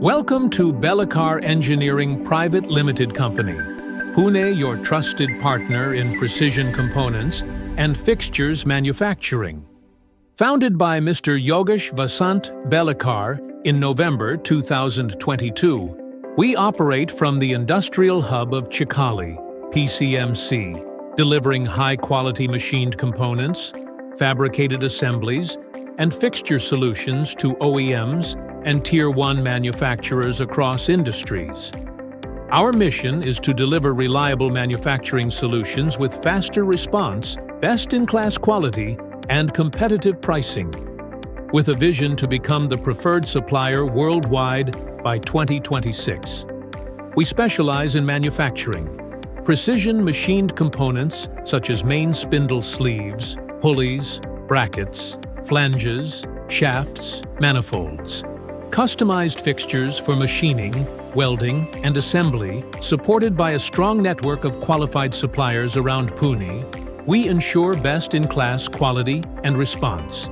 Welcome to Belekar Engineering Private Limited Company, Pune, your trusted partner in precision components and fixtures manufacturing. Founded by Mr. Yogesh Vasant Belekar in November 2022, we operate from the industrial hub of Chikhali, PCMC, delivering high-quality machined components, fabricated assemblies, and fixture solutions to OEMs and Tier 1 manufacturers across industries. Our mission is to deliver reliable manufacturing solutions with faster response, best-in-class quality, and competitive pricing, with a vision to become the preferred supplier worldwide by 2026. We specialize in manufacturing precision machined components such as main spindle sleeves, pulleys, brackets, flanges, shafts, manifolds. Customized fixtures for machining, welding, and assembly, supported by a strong network of qualified suppliers around Pune, we ensure best-in-class quality and response.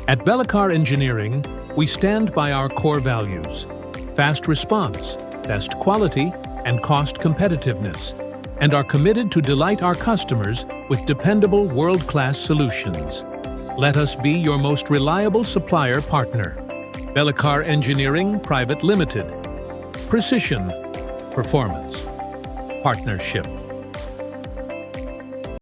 At Belekar Engineering, we stand by our core values: fast response, best quality, and cost competitiveness, and are committed to delight our customers with dependable world-class solutions. Let us be your most reliable supplier partner. Belekar Engineering Private Limited. Precision, performance, partnership.